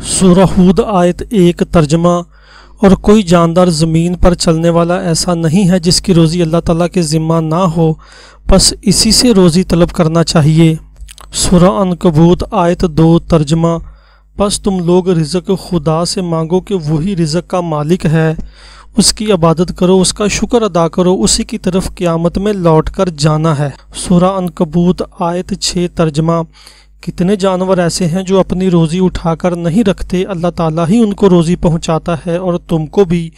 سورہ ہود آیت 1 ترجمہ۔ اور کوئی جاندار زمین پر چلنے والا ایسا نہیں ہے جس کی روزی اللہ تعالیٰ کے ذمہ نہ ہو، بس اسی سے روزی طلب کرنا چاہیے۔ سورہ عنکبوت آیت 2 ترجمہ۔ بس تم لوگ رزق خدا سے مانگو کہ وہی رزق کا مالک ہے، اس کی عبادت کرو، اس کا شکر ادا کرو، اسی کی طرف قیامت میں لوٹ کر جانا ہے۔ سورہ عنکبوت آیت 6 ترجمہ۔ کتنے جانور ایسے ہیں جو اپنی روزی اٹھا کر نہیں رکھتے، اللہ تعالیٰ ہی ان کو روزی پہنچاتا ہے اور تم کو بھی،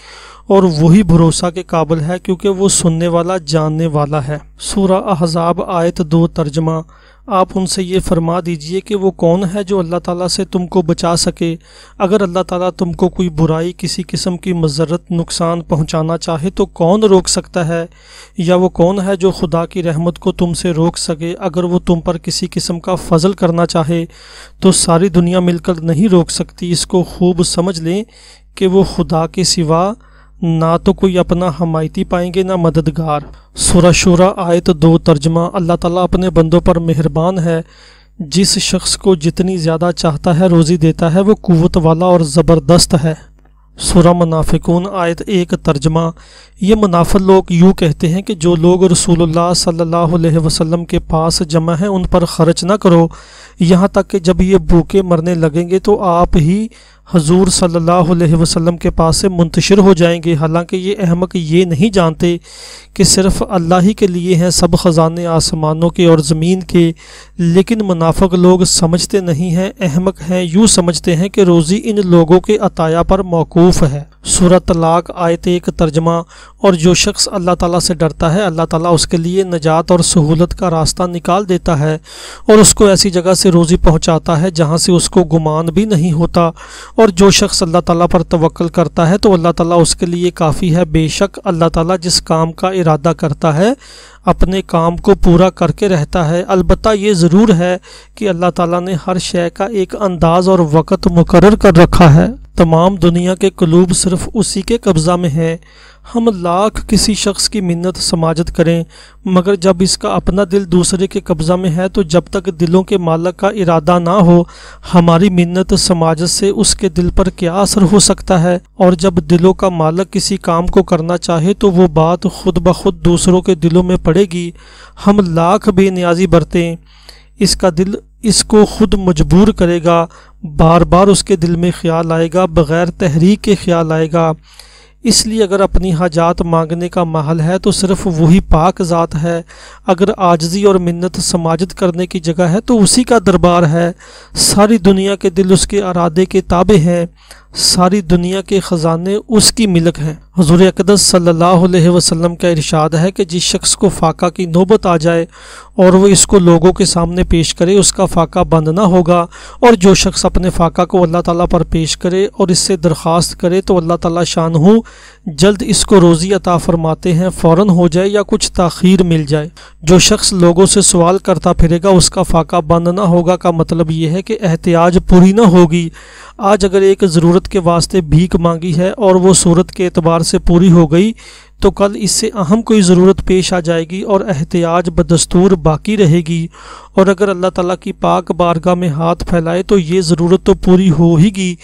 اور وہی بھروسہ کے قابل ہے کیونکہ وہ سننے والا جاننے والا ہے۔ سورہ احزاب آیت 2 ترجمہ۔ آپ ان سے یہ فرما دیجئے کہ وہ کون ہے جو اللہ تعالیٰ سے تم کو بچا سکے؟ اگر اللہ تعالیٰ تم کو کوئی برائی، کسی قسم کی مضرت، نقصان پہنچانا چاہے تو کون روک سکتا ہے؟ یا وہ کون ہے جو خدا کی رحمت کو تم سے روک سکے؟ اگر وہ تم پر کسی قسم کا فضل کرنا چاہے تو ساری دنیا مل کر نہیں روک سکتی۔ اس کو خوب سمجھ لیں کہ وہ خدا کے سوا نہ تو کوئی اپنا حمایتی پائیں گے نہ مددگار۔ سورہ شورى آیت 2 ترجمہ۔ اللہ تعالیٰ اپنے بندوں پر مہربان ہے، جس شخص کو جتنی زیادہ چاہتا ہے روزی دیتا ہے، وہ قوت والا اور زبردست ہے۔ سورہ منافقون آیت 1 ترجمہ۔ یہ منافق لوگ یوں کہتے ہیں کہ جو لوگ رسول اللہ صلی اللہ علیہ وسلم کے پاس جمع ہیں ان پر خرچ نہ کرو، یہاں تک کہ جب یہ بھوکے مرنے لگیں گے تو آپ ہی حضور صلی اللہ علیہ وسلم کے پاس سے منتشر ہو جائیں گے، حالانکہ یہ احمق یہ نہیں جانتے کہ صرف اللہ ہی کے لیے ہیں سب خزانے آسمانوں کے اور زمین کے۔ لیکن منافق لوگ سمجھتے نہیں ہیں، احمق ہیں، یوں سمجھتے ہیں کہ روزی ان لوگوں کے عطایا پر موقوف ہے۔ سورہ طلاق آیت 1 ترجمہ۔ اور جو شخص اللہ تعالیٰ سے ڈرتا ہے، اللہ تعالیٰ اس کے لیے نجات اور سہولت کا راستہ نکال دیتا ہے اور اس کو ایسی جگہ سے روزی پہنچاتا ہے جہاں سے اس کو گمان بھی نہیں ہوتا۔ اور جو شخص اللہ تعالیٰ پر توکل کرتا ہے تو اللہ تعالیٰ اس کے لیے کافی ہے۔ بے شک اللہ تعالیٰ جس کام کا ارادہ کرتا ہے اپنے کام کو پورا کر کے رہتا ہے۔ البتہ یہ ضرور ہے کہ اللہ تعالیٰ نے ہر شے کا ایک انداز اور وقت مقرر کر رکھا ہے۔ تمام دنیا کے قلوب صرف اسی کے قبضہ میں ہیں۔ ہم لاکھ کسی شخص کی منت سماجت کریں، مگر جب اس کا اپنا دل دوسرے کے قبضہ میں ہے تو جب تک دلوں کے مالک کا ارادہ نہ ہو، ہماری منت سماجت سے اس کے دل پر کیا اثر ہو سکتا ہے؟ اور جب دلوں کا مالک کسی کام کو کرنا چاہے تو وہ بات خود بخود دوسروں کے دلوں میں پڑے گی۔ ہم لاکھ بے نیازی برتیں، اس کا دل اس کو خود مجبور کرے گا، بار بار اس کے دل میں خیال آئے گا، بغیر تحریک کے خیال آئے گا۔ اس لیے اگر اپنی حاجات مانگنے کا محل ہے تو صرف وہی پاک ذات ہے، اگر عاجزی اور منت سماجت کرنے کی جگہ ہے تو اسی کا دربار ہے۔ ساری دنیا کے دل اس کے ارادے کے تابع ہیں، ساری دنیا کے خزانے اس کی ملک ہیں۔ حضور اقدس صلی اللہ علیہ وسلم کا ارشاد ہے کہ جس شخص کو فاقہ کی نوبت آ جائے اور وہ اس کو لوگوں کے سامنے پیش کرے، اس کا فاقہ بند نہ ہوگا، اور جو شخص اپنے فاقہ کو اللہ تعالیٰ پر پیش کرے اور اس سے درخواست کرے تو اللہ تعالیٰ شانہ جلد اس کو روزی عطا فرماتے ہیں، فوراً ہو جائے یا کچھ تاخیر مل جائے۔ جو شخص لوگوں سے سوال کرتا پھرے گا اس کا فاقہ بند نہ ہوگا کا مطلب یہ ہے کہ احتیاج پوری نہ ہوگی۔ آج اگر ایک ضرورت کے واسطے بھیک مانگی ہے اور وہ صورت کے اعتبار سے پوری ہو گئی تو کل اس سے اہم کوئی ضرورت پیش آ جائے گی اور احتیاج بدستور باقی رہے گی، اور اگر اللہ تعالیٰ کی پاک بارگاہ میں ہاتھ پھیلائے تو یہ ضرورت تو پوری ہو ہی گی،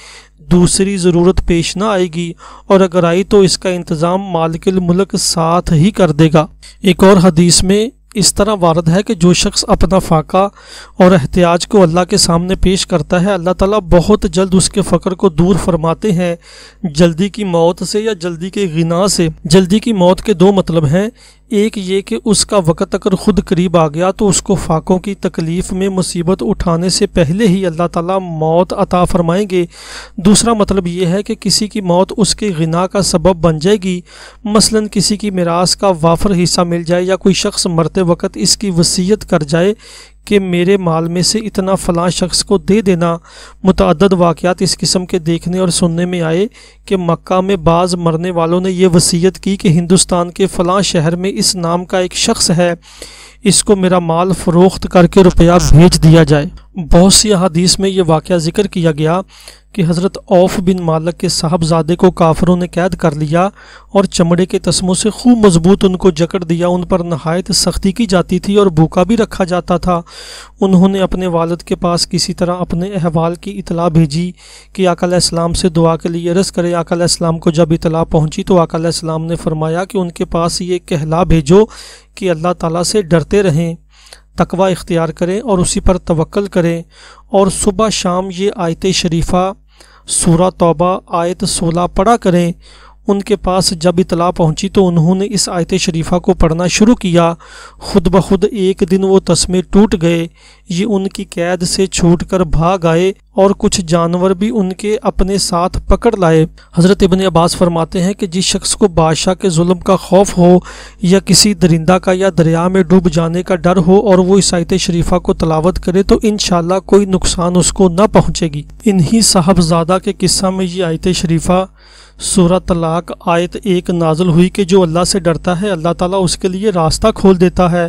دوسری ضرورت پیش نہ آئے گی، اور اگر آئی تو اس کا انتظام مالک الملک ساتھ ہی کر دے گا۔ ایک اور حدیث میں اس طرح وارد ہے کہ جو شخص اپنا فاقہ اور احتیاج کو اللہ کے سامنے پیش کرتا ہے، اللہ تعالیٰ بہت جلد اس کے فقر کو دور فرماتے ہیں، جلدی کی موت سے یا جلدی کے غنا سے۔ جلدی کی موت کے دو مطلب ہیں، ایک یہ کہ اس کا وقت اگر خود قریب آ گیا تو اس کو فاقوں کی تکلیف میں مصیبت اٹھانے سے پہلے ہی اللہ تعالیٰ موت عطا فرمائیں گے۔ دوسرا مطلب یہ ہے کہ کسی کی موت اس کے غنا کا سبب بن جائے گی، مثلا کسی کی میراث کا وافر حصہ مل جائے یا کوئی شخص مرتے وقت اس کی وصیت کر جائے کہ میرے مال میں سے اتنا فلاں شخص کو دے دینا۔ متعدد واقعات اس قسم کے دیکھنے اور سننے میں آئے کہ مکہ میں بعض مرنے والوں نے یہ وصیت کی کہ ہندوستان کے فلاں شہر میں اس نام کا ایک شخص ہے، اس کو میرا مال فروخت کر کے روپیہ بھیج دیا جائے۔ بہت سی احادیث میں یہ واقعہ ذکر کیا گیا کہ حضرت عوف بن مالک کے صاحبزادے کو کافروں نے قید کر لیا اور چمڑے کے تسموں سے خوب مضبوط ان کو جکڑ دیا، ان پر نہایت سختی کی جاتی تھی اور بھوکا بھی رکھا جاتا تھا۔ انہوں نے اپنے والد کے پاس کسی طرح اپنے احوال کی اطلاع بھیجی کہ آقا علیہ السلام سے دعا کے لیے عرض کرے۔ آقا علیہ السلام کو جب اطلاع پہنچی تو آقا علیہ السلام نے فرمایا کہ ان کے پاس یہ کہلا بھیجو کہ اللہ تعالیٰ سے ڈرتے رہیں، تقوی اختیار کریں اور اسی پر توکل کریں، اور صبح شام یہ آیت شریفہ سورہ توبہ آیت 16 پڑھا کریں۔ ان کے پاس جب اطلاع پہنچی تو انہوں نے اس آیت شریفہ کو پڑھنا شروع کیا۔ خود بخود ایک دن وہ تسمے ٹوٹ گئے، یہ ان کی قید سے چھوٹ کر بھاگ آئے اور کچھ جانور بھی ان کے اپنے ساتھ پکڑ لائے۔ حضرت ابن عباس فرماتے ہیں کہ جس شخص کو بادشاہ کے ظلم کا خوف ہو یا کسی درندہ کا یا دریا میں ڈوب جانے کا ڈر ہو اور وہ اس آیت شریفہ کو تلاوت کرے تو انشاءاللہ کوئی نقصان اس کو نہ پہنچے گی۔ انہی صاحبزادہ کے قصہ میں یہ آیت شریفہ سورہ طلاق آیت 1 نازل ہوئی کہ جو اللہ سے ڈرتا ہے اللہ تعالیٰ اس کے لیے راستہ کھول دیتا ہے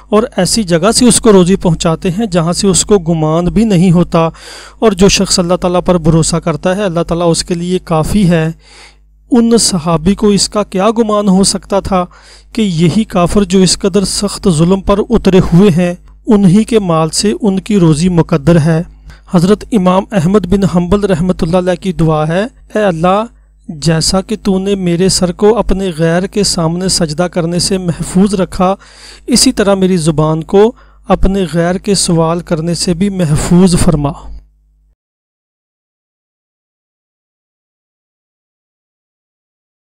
اور ایسی جگہ سے اس کو روزی پہنچاتے ہیں جہاں سے اس کو گمان بھی نہیں ہوتا، اور جو شخص اللہ تعالیٰ پر بھروسہ کرتا ہے اللہ تعالیٰ اس کے لیے کافی ہے۔ ان صحابی کو اس کا کیا گمان ہو سکتا تھا کہ یہی کافر جو اس قدر سخت ظلم پر اترے ہوئے ہیں انہی کے مال سے ان کی روزی مقدر ہے۔ حضرت امام احمد بن حنبل رحمۃ اللہ علیہ کی دعا ہے، اے اللہ جیسا کہ تو نے میرے سر کو اپنے غیر کے سامنے سجدہ کرنے سے محفوظ رکھا، اسی طرح میری زبان کو اپنے غیر کے سوال کرنے سے بھی محفوظ فرما۔